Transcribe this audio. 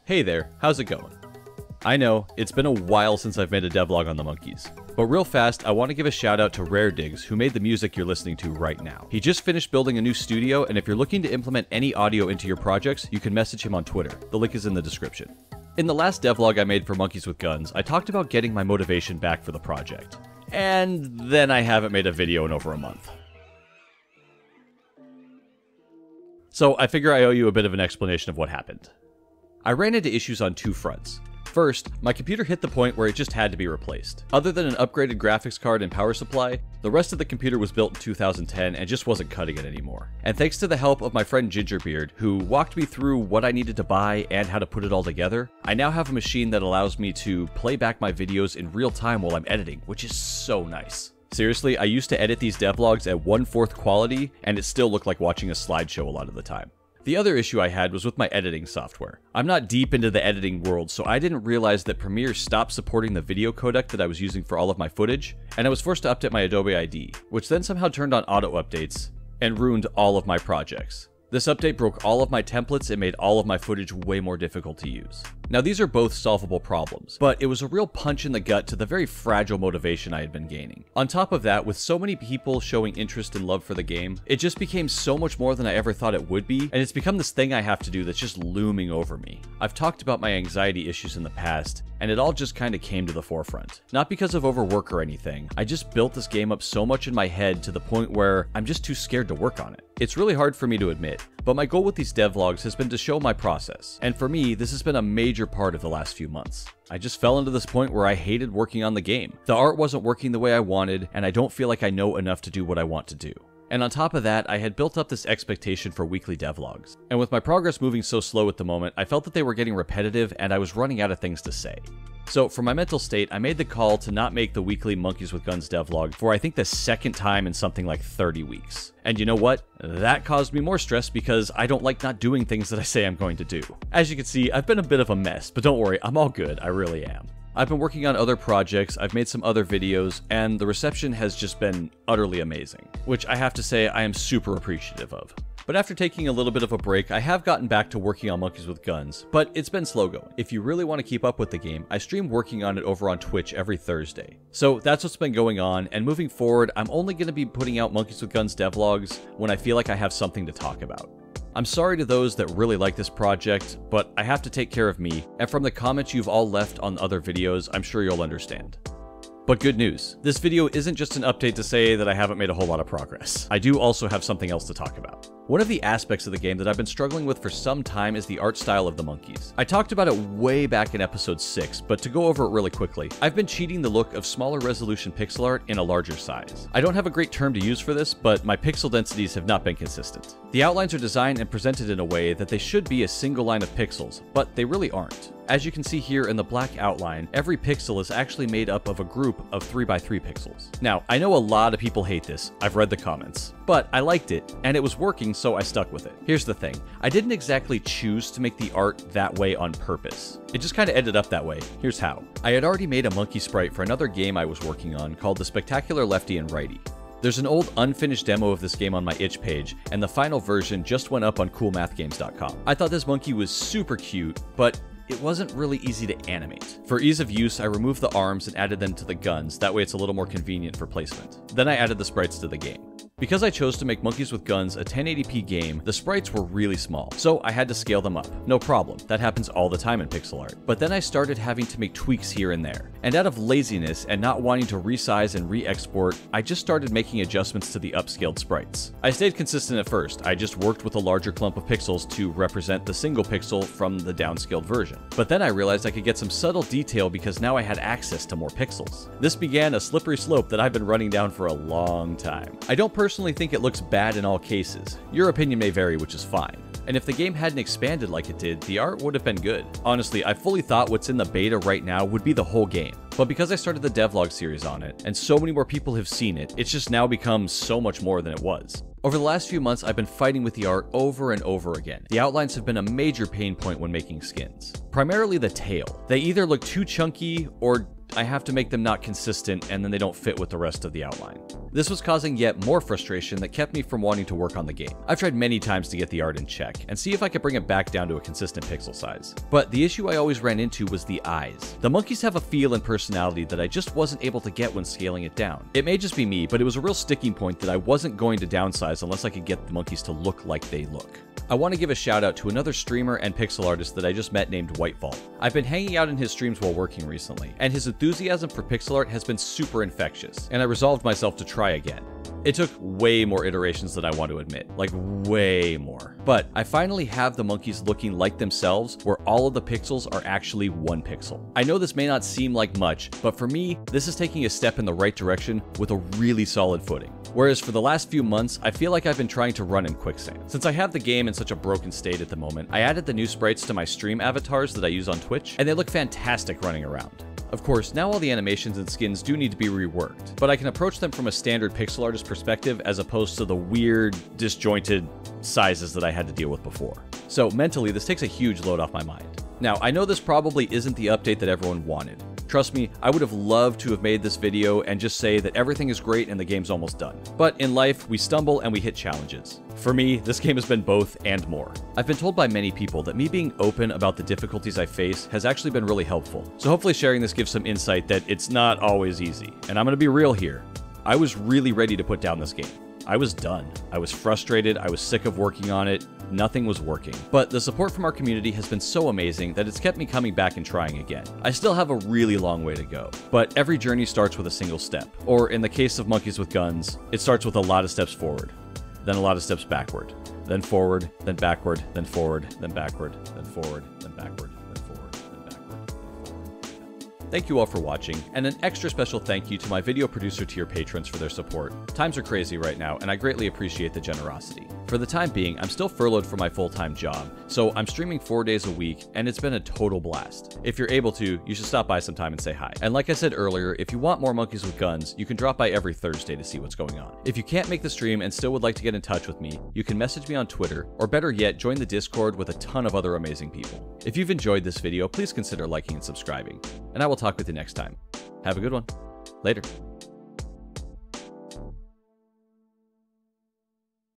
Hey there, how's it going? I know, it's been a while since I've made a devlog on the Monkeys. But real fast, I want to give a shout out to Rare Diggs, who made the music you're listening to right now. He just finished building a new studio, and if you're looking to implement any audio into your projects, you can message him on Twitter. The link is in the description. In the last devlog I made for Monkeys with Guns, I talked about getting my motivation back for the project. And then I haven't made a video in over a month. So I figure I owe you a bit of an explanation of what happened. I ran into issues on two fronts. First, my computer hit the point where it just had to be replaced. Other than an upgraded graphics card and power supply, the rest of the computer was built in 2010 and just wasn't cutting it anymore. And thanks to the help of my friend Gingerbeard, who walked me through what I needed to buy and how to put it all together, I now have a machine that allows me to play back my videos in real time while I'm editing, which is so nice. Seriously, I used to edit these devlogs at 1/4 quality, and it still looked like watching a slideshow a lot of the time. The other issue I had was with my editing software. I'm not deep into the editing world, so I didn't realize that Premiere stopped supporting the video codec that I was using for all of my footage, and I was forced to update my Adobe ID, which then somehow turned on auto updates and ruined all of my projects. This update broke all of my templates and made all of my footage way more difficult to use. Now these are both solvable problems, but it was a real punch in the gut to the very fragile motivation I had been gaining. On top of that, with so many people showing interest and love for the game, it just became so much more than I ever thought it would be, and it's become this thing I have to do that's just looming over me. I've talked about my anxiety issues in the past, and it all just kinda came to the forefront. Not because of overwork or anything, I just built this game up so much in my head to the point where I'm just too scared to work on it. It's really hard for me to admit, but my goal with these devlogs has been to show my process, and for me, this has been a major part of the last few months. I just fell into this point where I hated working on the game. The art wasn't working the way I wanted, and I don't feel like I know enough to do what I want to do. And on top of that, I had built up this expectation for weekly devlogs. And with my progress moving so slow at the moment, I felt that they were getting repetitive and I was running out of things to say. So for my mental state, I made the call to not make the weekly Monkeys with Guns devlog for I think the second time in something like 30 weeks. And you know what? That caused me more stress because I don't like not doing things that I say I'm going to do. As you can see, I've been a bit of a mess, but don't worry, I'm all good, I really am. I've been working on other projects, I've made some other videos, and the reception has just been utterly amazing, which I have to say I am super appreciative of. But after taking a little bit of a break, I have gotten back to working on Monkeys with Guns, but it's been slow going. If you really want to keep up with the game, I stream working on it over on Twitch every Thursday. So that's what's been going on, and moving forward, I'm only going to be putting out Monkeys with Guns devlogs when I feel like I have something to talk about. I'm sorry to those that really like this project, but I have to take care of me, and from the comments you've all left on other videos, I'm sure you'll understand. But good news, this video isn't just an update to say that I haven't made a whole lot of progress. I do also have something else to talk about. One of the aspects of the game that I've been struggling with for some time is the art style of the monkeys. I talked about it way back in episode 6, but to go over it really quickly, I've been cheating the look of smaller resolution pixel art in a larger size. I don't have a great term to use for this, but my pixel densities have not been consistent. The outlines are designed and presented in a way that they should be a single line of pixels, but they really aren't. As you can see here in the black outline, every pixel is actually made up of a group of 3x3 pixels. Now, I know a lot of people hate this, I've read the comments, but I liked it, and it was working, so I stuck with it. Here's the thing, I didn't exactly choose to make the art that way on purpose. It just kinda ended up that way. Here's how. I had already made a monkey sprite for another game I was working on called The Spectacular Lefty and Righty. There's an old unfinished demo of this game on my itch page, and the final version just went up on coolmathgames.com. I thought this monkey was super cute, but it wasn't really easy to animate. For ease of use, I removed the arms and added them to the guns, that way it's a little more convenient for placement. Then I added the sprites to the game. Because I chose to make Monkeys with Guns a 1080p game, the sprites were really small, so I had to scale them up. No problem, that happens all the time in pixel art. But then I started having to make tweaks here and there. And out of laziness and not wanting to resize and re-export, I just started making adjustments to the upscaled sprites. I stayed consistent at first, I just worked with a larger clump of pixels to represent the single pixel from the downscaled version. But then I realized I could get some subtle detail because now I had access to more pixels. This began a slippery slope that I've been running down for a long time. I don't personally think it looks bad in all cases. Your opinion may vary, which is fine. And if the game hadn't expanded like it did, the art would have been good. Honestly, I fully thought what's in the beta right now would be the whole game. But because I started the devlog series on it, and so many more people have seen it, it's just now become so much more than it was. Over the last few months, I've been fighting with the art over and over again. The outlines have been a major pain point when making skins. Primarily the tail. They either look too chunky or I have to make them not consistent and then they don't fit with the rest of the outline. This was causing yet more frustration that kept me from wanting to work on the game. I've tried many times to get the art in check and see if I could bring it back down to a consistent pixel size. But the issue I always ran into was the eyes. The monkeys have a feel and personality that I just wasn't able to get when scaling it down. It may just be me, but it was a real sticking point that I wasn't going to downsize unless I could get the monkeys to look like they look. I want to give a shout out to another streamer and pixel artist that I just met named Whitevault. I've been hanging out in his streams while working recently, and his enthusiasm for pixel art has been super infectious, and I resolved myself to try again. It took way more iterations than I want to admit, like way more. But I finally have the monkeys looking like themselves, where all of the pixels are actually one pixel. I know this may not seem like much, but for me, this is taking a step in the right direction with a really solid footing. Whereas for the last few months, I feel like I've been trying to run in quicksand. Since I have the game in such a broken state at the moment, I added the new sprites to my stream avatars that I use on Twitch, and they look fantastic running around. Of course, now all the animations and skins do need to be reworked, but I can approach them from a standard pixel artist perspective as opposed to the weird, disjointed sizes that I had to deal with before. So mentally, this takes a huge load off my mind. Now, I know this probably isn't the update that everyone wanted. Trust me, I would have loved to have made this video and just say that everything is great and the game's almost done. But in life, we stumble and we hit challenges. For me, this game has been both and more. I've been told by many people that me being open about the difficulties I face has actually been really helpful. So hopefully sharing this gives some insight that it's not always easy. And I'm gonna be real here. I was really ready to put down this game. I was done. I was frustrated, I was sick of working on it, nothing was working. But the support from our community has been so amazing that it's kept me coming back and trying again. I still have a really long way to go, but every journey starts with a single step. Or in the case of Monkeys with Guns, it starts with a lot of steps forward, then a lot of steps backward, then forward, then backward, then forward, then backward, then forward, then backward, then forward, then backward, then forward. Thank you all for watching, and an extra special thank you to my video producer tier patrons for their support. Times are crazy right now, and I greatly appreciate the generosity. For the time being, I'm still furloughed from my full-time job, so I'm streaming 4 days a week, and it's been a total blast. If you're able to, you should stop by sometime and say hi. And like I said earlier, if you want more Monkeys with Guns, you can drop by every Thursday to see what's going on. If you can't make the stream and still would like to get in touch with me, you can message me on Twitter, or better yet, join the Discord with a ton of other amazing people. If you've enjoyed this video, please consider liking and subscribing, and I will talk with you next time. Have a good one. Later.